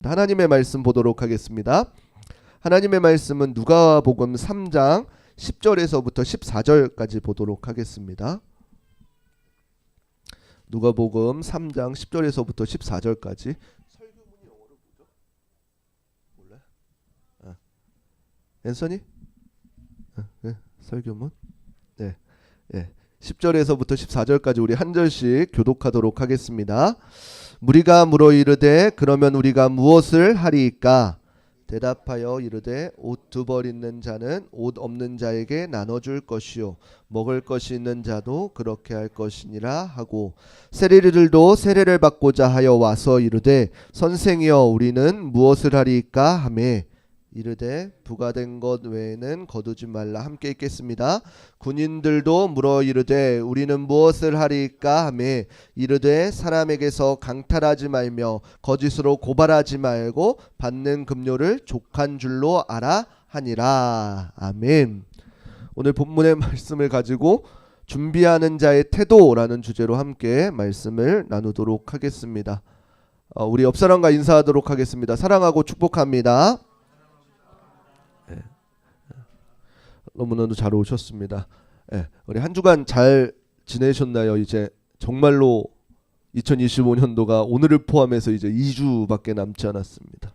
하나님의 말씀 보도록 하겠습니다. 하나님의 말씀은 누가복음 3장 10절에서부터 14절까지 보도록 하겠습니다. 누가복음 3장 10절에서부터 14절까지. 설교문이 영어로 뭐죠? 몰라요? 앤서니? 네, 설교문? 네. 10절에서부터 14절까지 우리 한 절씩 교독하도록 하겠습니다. 무리가 물어 이르되 그러면 우리가 무엇을 하리이까? 대답하여 이르되 옷 두 벌 있는 자는 옷 없는 자에게 나눠줄 것이요 먹을 것이 있는 자도 그렇게 할 것이니라 하고, 세리들도 세례를 받고자 하여 와서 이르되 선생이여 우리는 무엇을 하리이까 하매 이르되 부과된 것 외에는 거두지 말라. 함께 읽겠습니다. 군인들도 물어 이르되 우리는 무엇을 하리이까 하매 이르되 사람에게서 강탈하지 말며 거짓으로 고발하지 말고 받는 급료를 족한 줄로 알아 하니라. 아멘. 오늘 본문의 말씀을 가지고 준비하는 자의 태도라는 주제로 함께 말씀을 나누도록 하겠습니다. 우리 옆사람과 인사하도록 하겠습니다. 사랑하고 축복합니다. 너무나도 잘 오셨습니다. 우리 한 주간 잘 지내셨나요? 이제 정말로 2025년도가 오늘을 포함해서 이제 2주밖에 남지 않았습니다.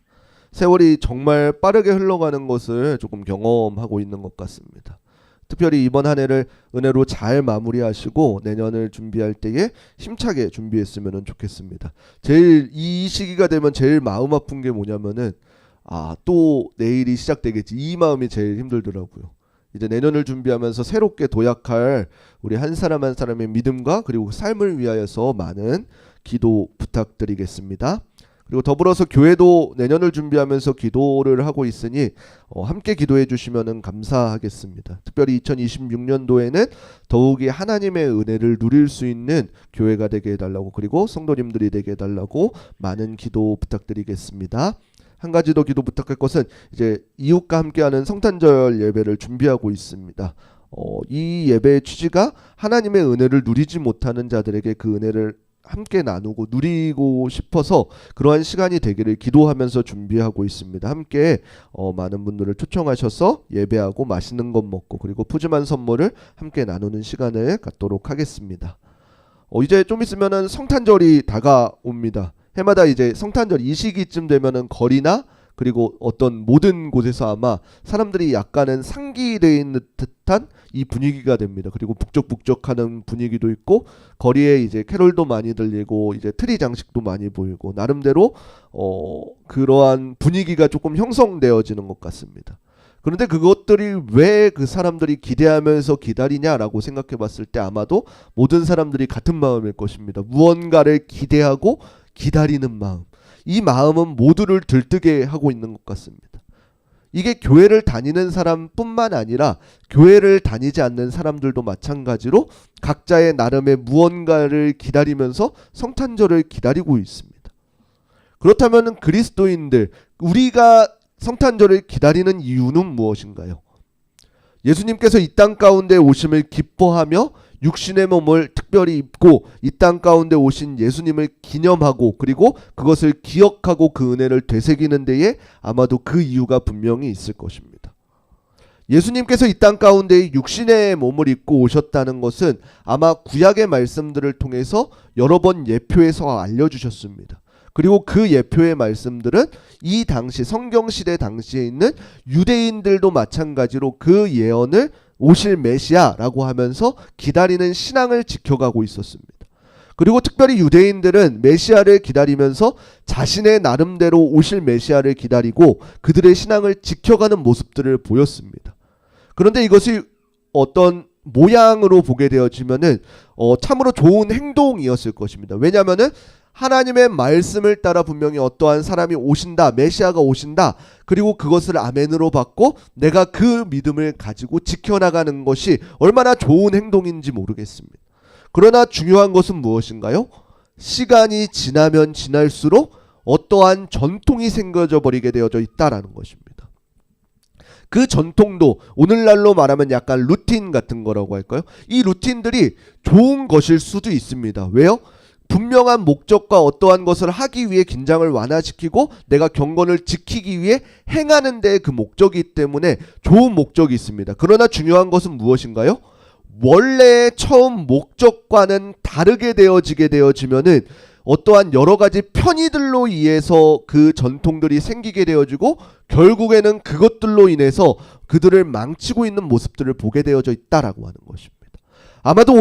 세월이 정말 빠르게 흘러가는 것을 조금 경험하고 있는 것 같습니다. 특별히 이번 한 해를 은혜로 잘 마무리하시고 내년을 준비할 때에 힘차게 준비했으면 좋겠습니다. 제일 이 시기가 되면 제일 마음 아픈 게 뭐냐면은 또 내일이 시작되겠지, 이 마음이 제일 힘들더라고요. 이제 내년을 준비하면서 새롭게 도약할 우리 한 사람 한 사람의 믿음과 그리고 삶을 위하여서 많은 기도 부탁드리겠습니다. 그리고 더불어서 교회도 내년을 준비하면서 기도를 하고 있으니 함께 기도해 주시면 감사하겠습니다. 특별히 2026년도에는 더욱이 하나님의 은혜를 누릴 수 있는 교회가 되게 해달라고, 그리고 성도님들이 되게 해달라고 많은 기도 부탁드리겠습니다. 한 가지 더 기도 부탁할 것은 이제 이웃과 함께하는 성탄절 예배를 준비하고 있습니다. 이 예배의 취지가 하나님의 은혜를 누리지 못하는 자들에게 그 은혜를 함께 나누고 누리고 싶어서 그러한 시간이 되기를 기도하면서 준비하고 있습니다. 함께 많은 분들을 초청하셔서 예배하고 맛있는 것 먹고 그리고 푸짐한 선물을 함께 나누는 시간을 갖도록 하겠습니다. 이제 좀 있으면은 성탄절이 다가옵니다. 해마다 이제 성탄절 이 시기쯤 되면은 거리나 그리고 어떤 모든 곳에서 아마 사람들이 약간은 상기되어 있는 듯한 이 분위기가 됩니다. 그리고 북적북적하는 분위기도 있고 거리에 이제 캐롤도 많이 들리고 이제 트리 장식도 많이 보이고 나름대로 그러한 분위기가 조금 형성되어지는 것 같습니다. 그런데 그것들이 왜 그 사람들이 기대하면서 기다리냐라고 생각해 봤을 때 아마도 모든 사람들이 같은 마음일 것입니다. 무언가를 기대하고 기다리는 마음, 이 마음은 모두를 들뜨게 하고 있는 것 같습니다. 이게 교회를 다니는 사람뿐만 아니라 교회를 다니지 않는 사람들도 마찬가지로 각자의 나름의 무언가를 기다리면서 성탄절을 기다리고 있습니다. 그렇다면 그리스도인들, 우리가 성탄절을 기다리는 이유는 무엇인가요? 예수님께서 이 땅 가운데 오심을 기뻐하며 육신의 몸을 특별히 입고 이 땅 가운데 오신 예수님을 기념하고 그리고 그것을 기억하고 그 은혜를 되새기는 데에 아마도 그 이유가 분명히 있을 것입니다. 예수님께서 이 땅 가운데 육신의 몸을 입고 오셨다는 것은 아마 구약의 말씀들을 통해서 여러 번 예표해서 알려주셨습니다. 그리고 그 예표의 말씀들은 이 당시 성경시대 당시에 있는 유대인들도 마찬가지로 그 예언을 오실 메시아라고 하면서 기다리는 신앙을 지켜가고 있었습니다. 그리고 특별히 유대인들은 메시아를 기다리면서 자신의 나름대로 오실 메시아를 기다리고 그들의 신앙을 지켜가는 모습들을 보였습니다. 그런데 이것이 어떤 모양으로 보게 되어지면은 참으로 좋은 행동이었을 것입니다. 왜냐하면은 하나님의 말씀을 따라 분명히 어떠한 사람이 오신다, 메시아가 오신다, 그리고 그것을 아멘으로 받고 내가 그 믿음을 가지고 지켜나가는 것이 얼마나 좋은 행동인지 모르겠습니다. 그러나 중요한 것은 무엇인가요? 시간이 지나면 지날수록 어떠한 전통이 생겨져 버리게 되어져 있다라는 것입니다. 그 전통도 오늘날로 말하면 약간 루틴 같은 거라고 할까요? 이 루틴들이 좋은 것일 수도 있습니다. 왜요? 분명한 목적과 어떠한 것을 하기 위해 긴장을 완화시키고 내가 경건을 지키기 위해 행하는 데 그 목적이 있기 때문에 좋은 목적이 있습니다. 그러나 중요한 것은 무엇인가요? 원래의 처음 목적과는 다르게 되어지면은 어떠한 여러 가지 편의들로 인해서 그 전통들이 생기게 되어지고 결국에는 그것들로 인해서 그들을 망치고 있는 모습들을 보게 되어져 있다라고 하는 것입니다. 아마도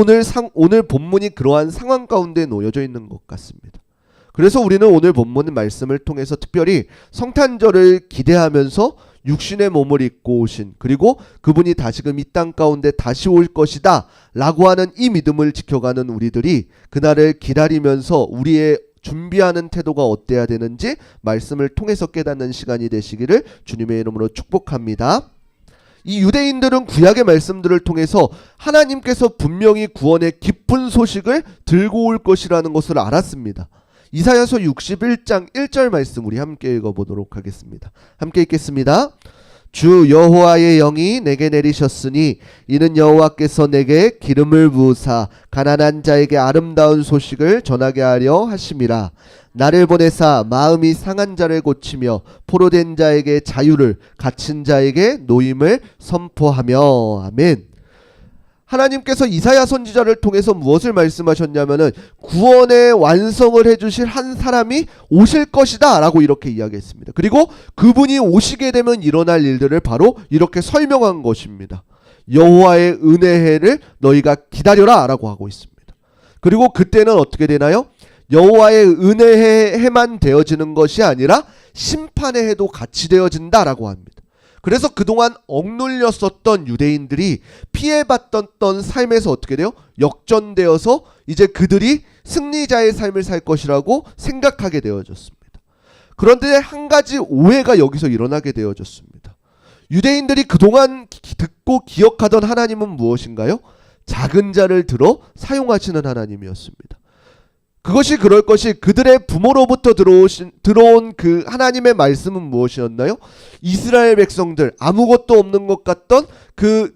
오늘 본문이 그러한 상황 가운데 놓여져 있는 것 같습니다. 그래서 우리는 오늘 본문 말씀을 통해서 특별히 성탄절을 기대하면서 육신의 몸을 입고 오신, 그리고 그분이 다시금 이 땅 가운데 다시 올 것이다 라고 하는 이 믿음을 지켜가는 우리들이 그날을 기다리면서 우리의 준비하는 태도가 어때야 되는지 말씀을 통해서 깨닫는 시간이 되시기를 주님의 이름으로 축복합니다. 이 유대인들은 구약의 말씀들을 통해서 하나님께서 분명히 구원의 기쁜 소식을 들고 올 것이라는 것을 알았습니다. 이사야서 61장 1절 말씀 우리 함께 읽어보도록 하겠습니다. 함께 읽겠습니다. 주 여호와의 영이 내게 내리셨으니 이는 여호와께서 내게 기름을 부으사 가난한 자에게 아름다운 소식을 전하게 하려 하심이라. 나를 보내사 마음이 상한 자를 고치며 포로된 자에게 자유를, 갇힌 자에게 노임을 선포하며. 아멘. 하나님께서 이사야 선지자를 통해서 무엇을 말씀하셨냐면은 구원의 완성을 해주실 한 사람이 오실 것이다 라고 이렇게 이야기했습니다. 그리고 그분이 오시게 되면 일어날 일들을 바로 이렇게 설명한 것입니다. 여호와의 은혜해를 너희가 기다려라 라고 하고 있습니다. 그리고 그때는 어떻게 되나요? 여호와의 은혜해만 되어지는 것이 아니라 심판의 해도 같이 되어진다라고 합니다. 그래서 그동안 억눌렸었던 유대인들이 피해받던 삶에서 어떻게 돼요? 역전되어서 이제 그들이 승리자의 삶을 살 것이라고 생각하게 되어졌습니다. 그런데 한 가지 오해가 여기서 일어나게 되어졌습니다. 유대인들이 그동안 듣고 기억하던 하나님은 무엇인가요? 작은 자를 들어 사용하시는 하나님이었습니다. 그것이 그럴 것이 그들의 부모로부터 들어온 그 하나님의 말씀은 무엇이었나요? 이스라엘 백성들, 아무것도 없는 것 같던 그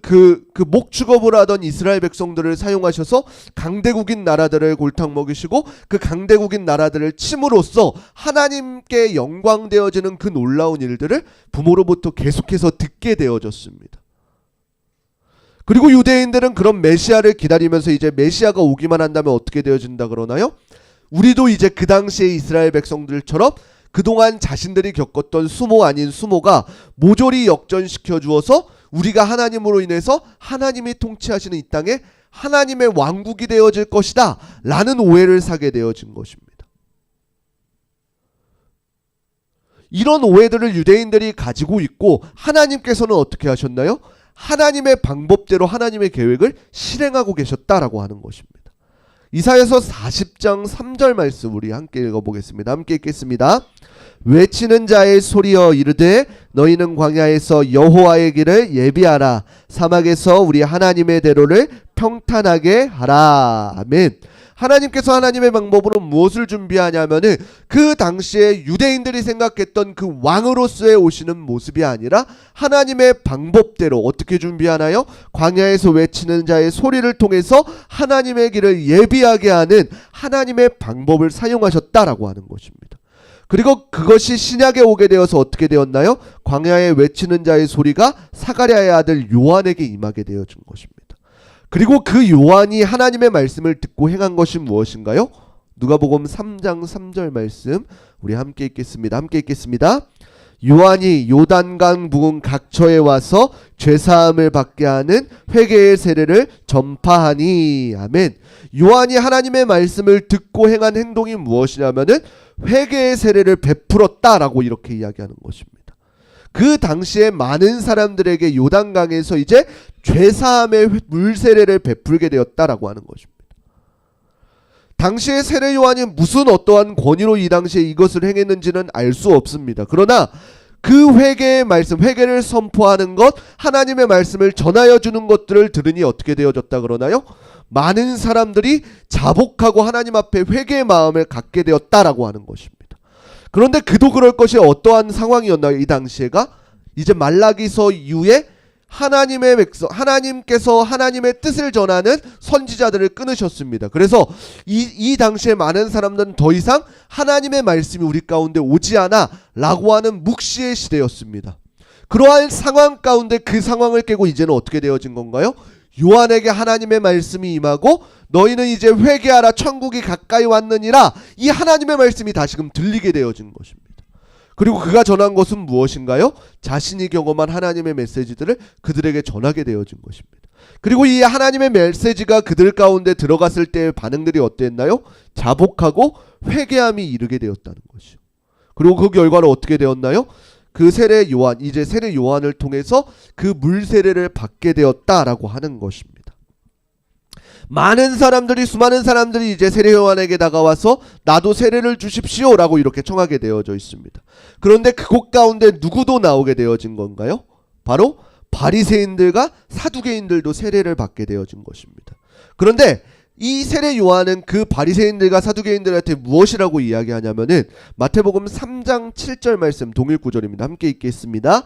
목축업을 하던 이스라엘 백성들을 사용하셔서 강대국인 나라들을 골탕 먹이시고 그 강대국인 나라들을 침으로써 하나님께 영광되어지는 그 놀라운 일들을 부모로부터 계속해서 듣게 되어졌습니다. 그리고 유대인들은 그런 메시아를 기다리면서 이제 메시아가 오기만 한다면 어떻게 되어진다 그러나요? 우리도 이제 그 당시의 이스라엘 백성들처럼 그동안 자신들이 겪었던 수모 아닌 수모가 모조리 역전시켜 주어서 우리가 하나님으로 인해서 하나님이 통치하시는 이 땅에 하나님의 왕국이 되어질 것이다 라는 오해를 사게 되어진 것입니다. 이런 오해들을 유대인들이 가지고 있고 하나님께서는 어떻게 하셨나요? 하나님의 방법대로 하나님의 계획을 실행하고 계셨다라고 하는 것입니다. 이사야서 40장 3절 말씀 우리 함께 읽어보겠습니다. 함께 읽겠습니다. 외치는 자의 소리여 이르되 너희는 광야에서 여호와의 길을 예비하라. 사막에서 우리 하나님의 대로를 평탄하게 하라. 아멘. 하나님께서 하나님의 방법으로 무엇을 준비하냐면은 그 당시에 유대인들이 생각했던 그 왕으로서의 오시는 모습이 아니라 하나님의 방법대로 어떻게 준비하나요? 광야에서 외치는 자의 소리를 통해서 하나님의 길을 예비하게 하는 하나님의 방법을 사용하셨다라고 하는 것입니다. 그리고 그것이 신약에 오게 되어서 어떻게 되었나요? 광야에 외치는 자의 소리가 사가랴의 아들 요한에게 임하게 되어진 것입니다. 그리고 그 요한이 하나님의 말씀을 듣고 행한 것이 무엇인가요? 누가복음 3장 3절 말씀 우리 함께 읽겠습니다. 함께 읽겠습니다. 요한이 요단강 부근 각처에 와서 죄사함을 받게 하는 회개의 세례를 전파하니. 아멘. 요한이 하나님의 말씀을 듣고 행한 행동이 무엇이냐면은 회개의 세례를 베풀었다라고 이렇게 이야기하는 것입니다. 그 당시에 많은 사람들에게 요단강에서 이제 죄사함의 물세례를 베풀게 되었다라고 하는 것입니다. 당시에 세례 요한이 무슨 어떠한 권위로 이 당시에 이것을 행했는지는 알 수 없습니다. 그러나 그 회개의 말씀, 회개를 선포하는 것, 하나님의 말씀을 전하여 주는 것들을 들으니 어떻게 되어졌다 그러나요? 많은 사람들이 자복하고 하나님 앞에 회개의 마음을 갖게 되었다라고 하는 것입니다. 그런데 그도 그럴 것이 어떠한 상황이었나요? 이 당시에가 이제 말라기서 이후에 하나님의 백성, 하나님께서 하나님의 뜻을 전하는 선지자들을 끊으셨습니다. 그래서 이 당시에 많은 사람들은 더 이상 하나님의 말씀이 우리 가운데 오지 않아 라고 하는 묵시의 시대였습니다. 그러한 상황 가운데 그 상황을 깨고 이제는 어떻게 되어진 건가요? 요한에게 하나님의 말씀이 임하고 너희는 이제 회개하라 천국이 가까이 왔느니라, 이 하나님의 말씀이 다시금 들리게 되어진 것입니다. 그리고 그가 전한 것은 무엇인가요? 자신이 경험한 하나님의 메시지들을 그들에게 전하게 되어진 것입니다. 그리고 이 하나님의 메시지가 그들 가운데 들어갔을 때의 반응들이 어땠나요? 자복하고 회개함이 이르게 되었다는 것이요. 그리고 그 결과는 어떻게 되었나요? 그 세례 요한, 이제 세례 요한을 통해서 그 물 세례를 받게 되었다라고 하는 것입니다. 수많은 사람들이 이제 세례 요한에게 다가와서 나도 세례를 주십시오 라고 이렇게 청하게 되어져 있습니다. 그런데 그곳 가운데 누구도 나오게 되어진 건가요? 바로 바리새인들과 사두개인들도 세례를 받게 되어진 것입니다. 그런데 이 세례 요한은 그 바리새인들과 사두개인들한테 무엇이라고 이야기하냐면은 마태복음 3장 7절 말씀 동일 구절입니다. 함께 읽겠습니다.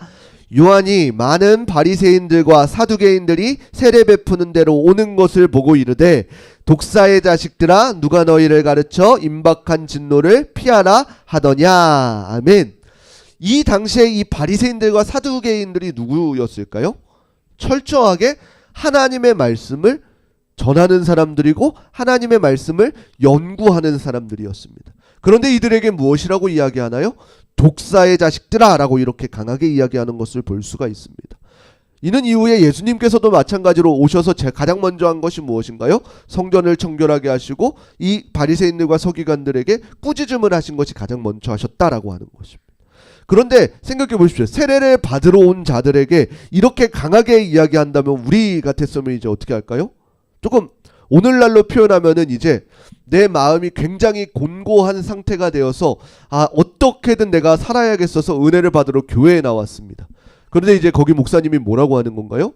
요한이 많은 바리새인들과 사두개인들이 세례 베푸는 대로 오는 것을 보고 이르되 독사의 자식들아 누가 너희를 가르쳐 임박한 진노를 피하라 하더냐. 아멘. 이 당시에 이 바리새인들과 사두개인들이 누구였을까요? 철저하게 하나님의 말씀을 전하는 사람들이고 하나님의 말씀을 연구하는 사람들이었습니다. 그런데 이들에게 무엇이라고 이야기하나요? 독사의 자식들아 라고 이렇게 강하게 이야기하는 것을 볼 수가 있습니다. 이는 이후에 예수님께서도 마찬가지로 오셔서 가장 먼저 한 것이 무엇인가요? 성전을 청결하게 하시고 이 바리새인들과 서기관들에게 꾸짖음을 하신 것이 가장 먼저 하셨다라고 하는 것입니다. 그런데 생각해 보십시오. 세례를 받으러 온 자들에게 이렇게 강하게 이야기한다면 우리 같았으면 이제 어떻게 할까요? 조금 오늘날로 표현하면은 이제 내 마음이 굉장히 곤고한 상태가 되어서 어떻게든 내가 살아야겠어서 은혜를 받으러 교회에 나왔습니다. 그런데 이제 거기 목사님이 뭐라고 하는 건가요?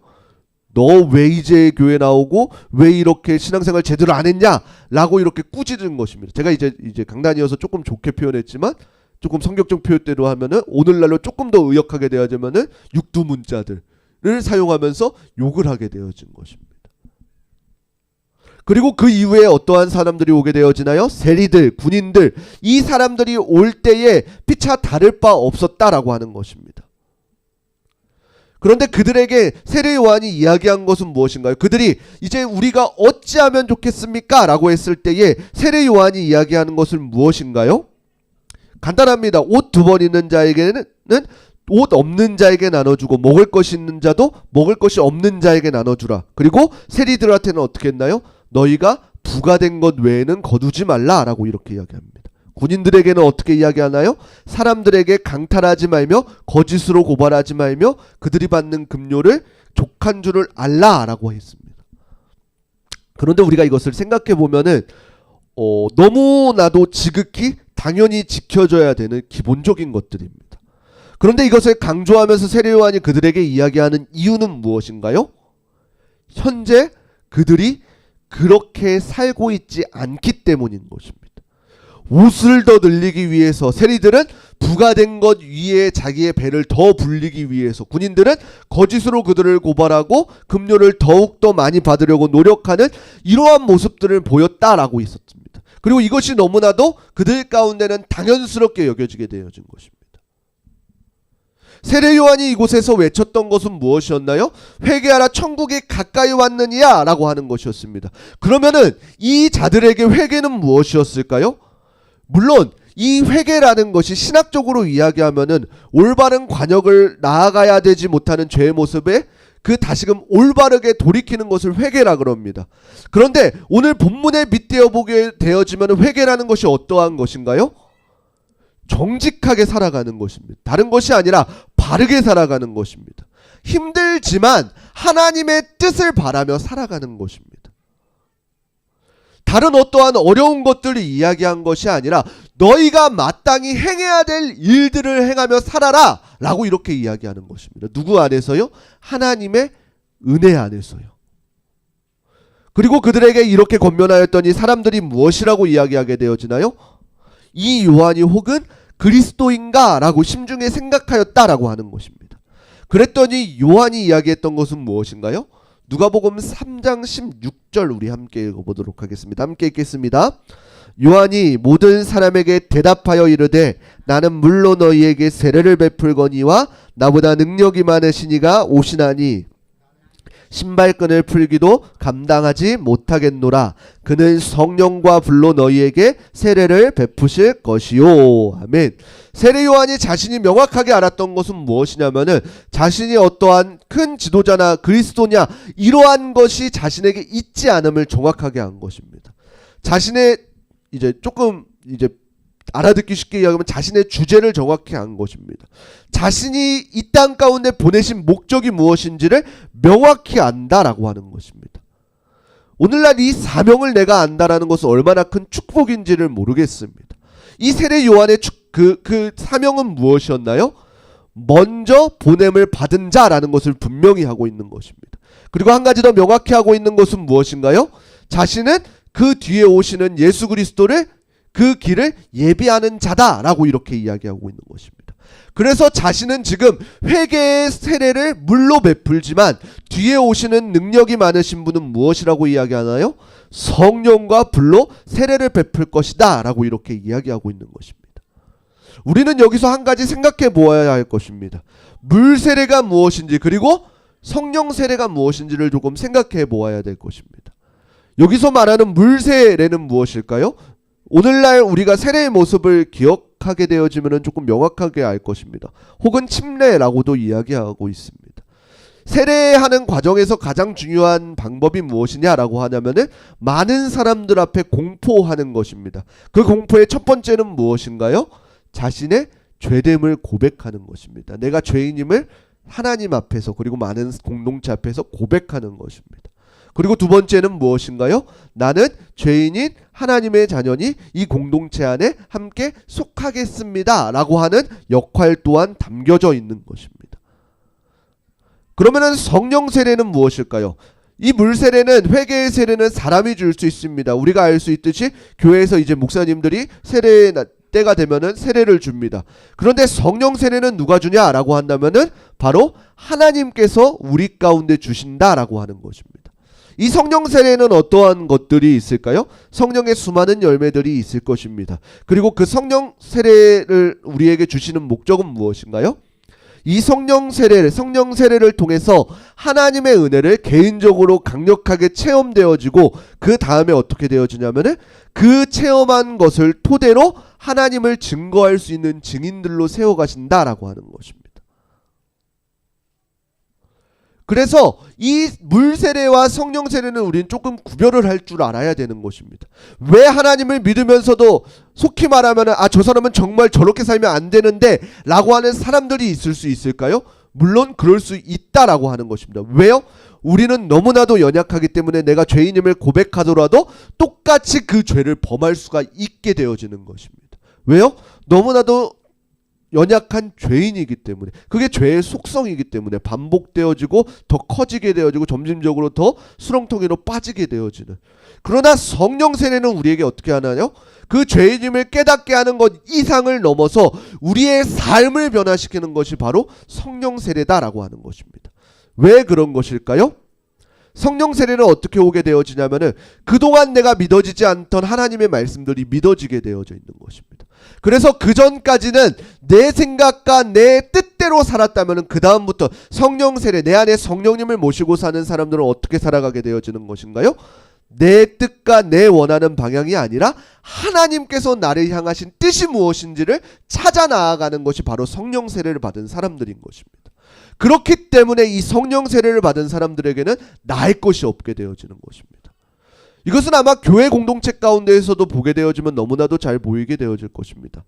너 왜 이제 교회 나오고 왜 이렇게 신앙생활 제대로 안 했냐? 라고 이렇게 꾸짖은 것입니다. 제가 이제 강단이어서 조금 좋게 표현했지만 조금 성격적 표현대로 하면은 오늘날로 조금 더 의역하게 되어지면은 육두문자들을 사용하면서 욕을 하게 되어진 것입니다. 그리고 그 이후에 어떠한 사람들이 오게 되어지나요? 세리들, 군인들, 이 사람들이 올 때에 피차 다를 바 없었다라고 하는 것입니다. 그런데 그들에게 세례 요한이 이야기한 것은 무엇인가요? 그들이 이제 우리가 어찌하면 좋겠습니까? 라고 했을 때에 세례 요한이 이야기하는 것은 무엇인가요? 간단합니다. 옷 2벌 있는 자에게는 옷 없는 자에게 나눠주고 먹을 것이 있는 자도 먹을 것이 없는 자에게 나눠주라. 그리고 세리들한테는 어떻게 했나요? 너희가 부가된 것 외에는 거두지 말라라고 이렇게 이야기합니다. 군인들에게는 어떻게 이야기하나요? 사람들에게 강탈하지 말며 거짓으로 고발하지 말며 그들이 받는 급료를 족한 줄을 알라라고 했습니다. 그런데 우리가 이것을 생각해 보면은 너무나도 지극히 당연히 지켜져야 되는 기본적인 것들입니다. 그런데 이것을 강조하면서 세례 요한이 그들에게 이야기하는 이유는 무엇인가요? 현재 그들이 그렇게 살고 있지 않기 때문인 것입니다. 옷을 더 늘리기 위해서 세리들은 부가된 것 위에 자기의 배를 더 불리기 위해서, 군인들은 거짓으로 그들을 고발하고 급료를 더욱더 많이 받으려고 노력하는 이러한 모습들을 보였다라고 있었습니다. 그리고 이것이 너무나도 그들 가운데는 당연스럽게 여겨지게 되어진 것입니다. 세례 요한이 이곳에서 외쳤던 것은 무엇이었나요? 회개하라 천국이 가까이 왔느니라 라고 하는 것이었습니다. 그러면은 이 자들에게 회개는 무엇이었을까요? 물론 이 회개라는 것이 신학적으로 이야기하면은 올바른 관역을 나아가야 되지 못하는 죄의 모습에 그 다시금 올바르게 돌이키는 것을 회개라 그럽니다. 그런데 오늘 본문에 빗대어 보게 되어지면 회개라는 것이 어떠한 것인가요? 정직하게 살아가는 것입니다. 다른 것이 아니라 바르게 살아가는 것입니다. 힘들지만 하나님의 뜻을 바라며 살아가는 것입니다. 다른 어떠한 어려운 것들을 이야기한 것이 아니라 너희가 마땅히 행해야 될 일들을 행하며 살아라 라고 이렇게 이야기하는 것입니다. 누구 안에서요? 하나님의 은혜 안에서요. 그리고 그들에게 이렇게 권면하였더니 사람들이 무엇이라고 이야기하게 되어지나요? 이 요한이 혹은 그리스도인가 라고 심중에 생각하였다라고 하는 것입니다. 그랬더니 요한이 이야기했던 것은 무엇인가요? 누가복음 3장 16절 우리 함께 읽어보도록 하겠습니다. 함께 읽겠습니다. 요한이 모든 사람에게 대답하여 이르되 나는 물로 너희에게 세례를 베풀거니와 나보다 능력이 많으신 이가 오시나니 신발끈을 풀기도 감당하지 못하겠노라. 그는 성령과 불로 너희에게 세례를 베푸실 것이요. 아멘. 세례 요한이 자신이 명확하게 알았던 것은 무엇이냐면은 자신이 어떠한 큰 지도자나 그리스도냐 이러한 것이 자신에게 있지 않음을 정확하게 한 것입니다. 자신의 이제 조금 이제 알아듣기 쉽게 이야기하면 자신의 주제를 정확히 한 것입니다. 자신이 이 땅 가운데 보내신 목적이 무엇인지를 명확히 안다라고 하는 것입니다. 오늘날 이 사명을 내가 안다라는 것은 얼마나 큰 축복인지를 모르겠습니다. 이 세례 요한의 그 사명은 무엇이었나요? 먼저 보냄을 받은 자라는 것을 분명히 하고 있는 것입니다. 그리고 한 가지 더 명확히 하고 있는 것은 무엇인가요? 자신은 그 뒤에 오시는 예수 그리스도를 그 길을 예비하는 자다라고 이렇게 이야기하고 있는 것입니다. 그래서 자신은 지금 회개의 세례를 물로 베풀지만 뒤에 오시는 능력이 많으신 분은 무엇이라고 이야기하나요? 성령과 불로 세례를 베풀 것이다 라고 이렇게 이야기하고 있는 것입니다. 우리는 여기서 한 가지 생각해 보아야 할 것입니다. 물 세례가 무엇인지 그리고 성령 세례가 무엇인지를 조금 생각해 보아야 될 것입니다. 여기서 말하는 물 세례는 무엇일까요? 오늘날 우리가 세례의 모습을 기억하게 되어지면 조금 명확하게 알 것입니다. 혹은 침례라고도 이야기하고 있습니다. 세례하는 과정에서 가장 중요한 방법이 무엇이냐라고 하냐면은 많은 사람들 앞에 공포하는 것입니다. 그 공포의 첫 번째는 무엇인가요? 자신의 죄됨을 고백하는 것입니다. 내가 죄인임을 하나님 앞에서 그리고 많은 공동체 앞에서 고백하는 것입니다. 그리고 두 번째는 무엇인가요? 나는 죄인인 하나님의 자녀니 이 공동체 안에 함께 속하겠습니다 라고 하는 역할 또한 담겨져 있는 것입니다. 그러면은 성령 세례는 무엇일까요? 이 물 세례는 회개의 세례는 사람이 줄 수 있습니다. 우리가 알 수 있듯이 교회에서 이제 목사님들이 세례 때가 되면은 세례를 줍니다. 그런데 성령 세례는 누가 주냐라고 한다면은 바로 하나님께서 우리 가운데 주신다라고 하는 것입니다. 이 성령 세례는 어떠한 것들이 있을까요? 성령의 수많은 열매들이 있을 것입니다. 그리고 그 성령 세례를 우리에게 주시는 목적은 무엇인가요? 이 성령 세례를 통해서 하나님의 은혜를 개인적으로 강력하게 체험되어지고 그 다음에 어떻게 되어지냐면은 그 체험한 것을 토대로 하나님을 증거할 수 있는 증인들로 세워가신다라고 하는 것입니다. 그래서 이 물 세례와 성령 세례는 우리는 조금 구별을 할 줄 알아야 되는 것입니다. 왜 하나님을 믿으면서도 속히 말하면 저 사람은 정말 저렇게 살면 안 되는데 라고 하는 사람들이 있을 수 있을까요? 물론 그럴 수 있다라고 하는 것입니다. 왜요? 우리는 너무나도 연약하기 때문에 내가 죄인임을 고백하더라도 똑같이 그 죄를 범할 수가 있게 되어지는 것입니다. 왜요? 너무나도 연약한 죄인이기 때문에 그게 죄의 속성이기 때문에 반복되어지고 더 커지게 되어지고 점진적으로 더 수렁텅이로 빠지게 되어지는. 그러나 성령 세례는 우리에게 어떻게 하나요? 그 죄인임을 깨닫게 하는 것 이상을 넘어서 우리의 삶을 변화시키는 것이 바로 성령 세례다라고 하는 것입니다. 왜 그런 것일까요? 성령 세례는 어떻게 오게 되어지냐면은 그동안 내가 믿어지지 않던 하나님의 말씀들이 믿어지게 되어져 있는 것입니다. 그래서 그 전까지는 내 생각과 내 뜻대로 살았다면은 그 다음부터 성령 세례, 내 안에 성령님을 모시고 사는 사람들은 어떻게 살아가게 되어지는 것인가요? 내 뜻과 내 원하는 방향이 아니라 하나님께서 나를 향하신 뜻이 무엇인지를 찾아 나아가는 것이 바로 성령 세례를 받은 사람들인 것입니다. 그렇기 때문에 이 성령 세례를 받은 사람들에게는 나의 것이 없게 되어지는 것입니다. 이것은 아마 교회 공동체 가운데에서도 보게 되어지면 너무나도 잘 보이게 되어질 것입니다.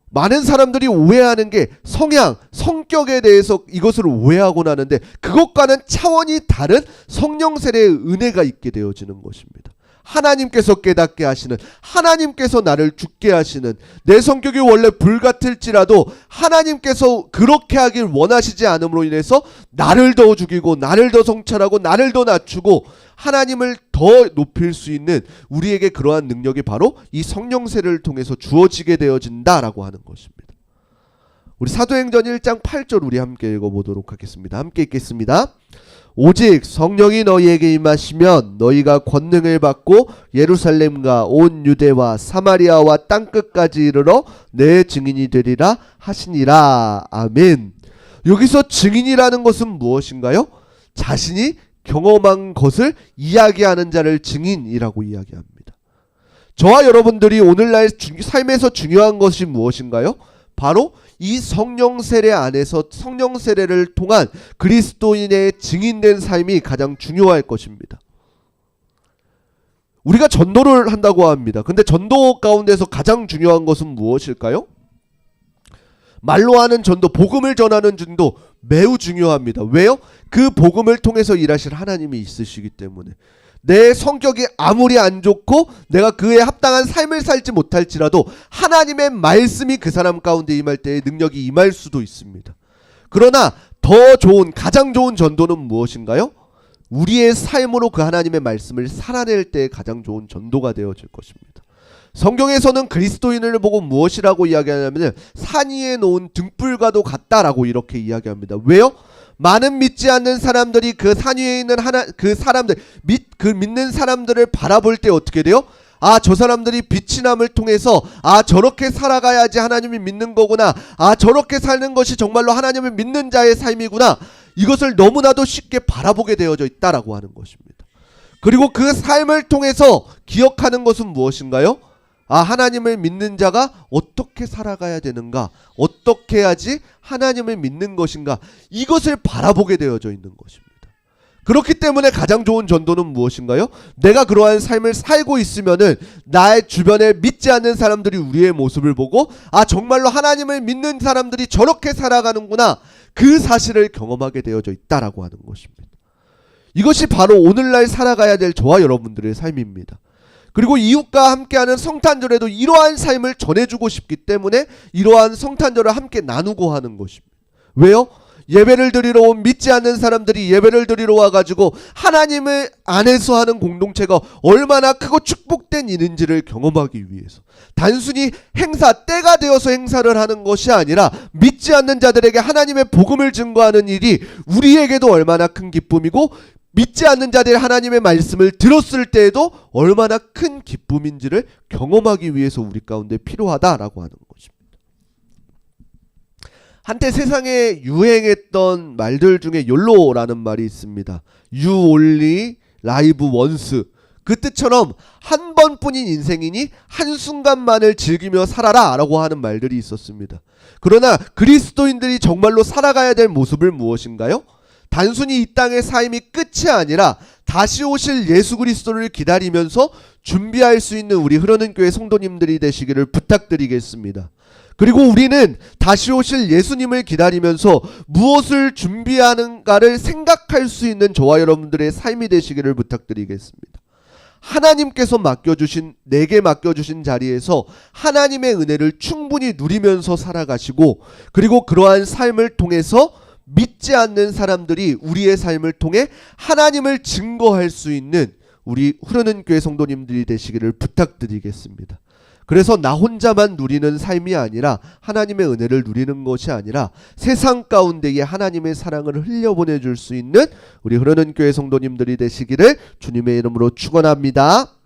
많은 사람들이 오해하는 게 성향, 성격에 대해서 이것을 오해하곤 하는데 그것과는 차원이 다른 성령 세례의 은혜가 있게 되어지는 것입니다. 하나님께서 깨닫게 하시는, 하나님께서 나를 죽게 하시는, 내 성격이 원래 불같을지라도 하나님께서 그렇게 하길 원하시지 않음으로 인해서 나를 더 죽이고 나를 더 성찰하고 나를 더 낮추고 하나님을 더 높일 수 있는 우리에게 그러한 능력이 바로 이 성령 세례를 통해서 주어지게 되어진다라고 하는 것입니다. 우리 사도행전 1장 8절 우리 함께 읽어보도록 하겠습니다. 함께 읽겠습니다. 오직 성령이 너희에게 임하시면 너희가 권능을 받고 예루살렘과 온 유대와 사마리아와 땅끝까지 이르러 내 증인이 되리라 하시니라. 아멘. 여기서 증인이라는 것은 무엇인가요? 자신이 경험한 것을 이야기하는 자를 증인이라고 이야기합니다. 저와 여러분들이 오늘날 삶에서 중요한 것이 무엇인가요? 바로 이 성령 세례 안에서 성령 세례를 통한 그리스도인의 증인된 삶이 가장 중요할 것입니다. 우리가 전도를 한다고 합니다. 근데 전도 가운데서 가장 중요한 것은 무엇일까요? 말로 하는 전도, 복음을 전하는 전도 매우 중요합니다. 왜요? 그 복음을 통해서 일하실 하나님이 있으시기 때문에. 내 성격이 아무리 안 좋고 내가 그에 합당한 삶을 살지 못할지라도 하나님의 말씀이 그 사람 가운데 임할 때의 능력이 임할 수도 있습니다. 그러나 더 좋은, 가장 좋은 전도는 무엇인가요? 우리의 삶으로 그 하나님의 말씀을 살아낼 때 가장 좋은 전도가 되어질 것입니다. 성경에서는 그리스도인을 보고 무엇이라고 이야기하냐면 산 위에 놓은 등불과도 같다라고 이렇게 이야기합니다. 왜요? 많은 믿지 않는 사람들이 그 산 위에 있는 그 사람들, 그 믿는 사람들을 바라볼 때 어떻게 돼요? 아, 저 사람들이 빛이 남을 통해서 아, 저렇게 살아가야지 하나님이 믿는 거구나. 아, 저렇게 사는 것이 정말로 하나님을 믿는 자의 삶이구나. 이것을 너무나도 쉽게 바라보게 되어져 있다라고 하는 것입니다. 그리고 그 삶을 통해서 기억하는 것은 무엇인가요? 아, 하나님을 믿는 자가 어떻게 살아가야 되는가? 어떻게 해야지 하나님을 믿는 것인가? 이것을 바라보게 되어져 있는 것입니다. 그렇기 때문에 가장 좋은 전도는 무엇인가요? 내가 그러한 삶을 살고 있으면은 나의 주변에 믿지 않는 사람들이 우리의 모습을 보고 아, 정말로 하나님을 믿는 사람들이 저렇게 살아가는구나. 그 사실을 경험하게 되어져 있다라고 하는 것입니다. 이것이 바로 오늘날 살아가야 될 저와 여러분들의 삶입니다. 그리고 이웃과 함께하는 성탄절에도 이러한 삶을 전해주고 싶기 때문에 이러한 성탄절을 함께 나누고 하는 것입니다. 왜요? 예배를 드리러 온 믿지 않는 사람들이 예배를 드리러 와가지고 하나님을 안에서 하는 공동체가 얼마나 크고 축복된 일인지를 경험하기 위해서, 단순히 행사, 때가 되어서 행사를 하는 것이 아니라 믿지 않는 자들에게 하나님의 복음을 증거하는 일이 우리에게도 얼마나 큰 기쁨이고 믿지 않는 자들이 하나님의 말씀을 들었을 때에도 얼마나 큰 기쁨인지를 경험하기 위해서 우리 가운데 필요하다라고 하는 것입니다. 한때 세상에 유행했던 말들 중에 욜로라는 말이 있습니다. You only live once. 그 뜻처럼 한 번뿐인 인생이니 한순간만을 즐기며 살아라 라고 하는 말들이 있었습니다. 그러나 그리스도인들이 정말로 살아가야 될 모습은 무엇인가요? 단순히 이 땅의 삶이 끝이 아니라 다시 오실 예수 그리스도를 기다리면서 준비할 수 있는 우리 흐르는 교회 성도님들이 되시기를 부탁드리겠습니다. 그리고 우리는 다시 오실 예수님을 기다리면서 무엇을 준비하는가를 생각할 수 있는 저와 여러분들의 삶이 되시기를 부탁드리겠습니다. 하나님께서 맡겨주신, 내게 맡겨주신 자리에서 하나님의 은혜를 충분히 누리면서 살아가시고, 그리고 그러한 삶을 통해서 믿지 않는 사람들이 우리의 삶을 통해 하나님을 증거할 수 있는 우리 흐르는 교회 성도님들이 되시기를 부탁드리겠습니다. 그래서 나 혼자만 누리는 삶이 아니라, 하나님의 은혜를 누리는 것이 아니라 세상 가운데에 하나님의 사랑을 흘려보내줄 수 있는 우리 흐르는 교회 성도님들이 되시기를 주님의 이름으로 축원합니다.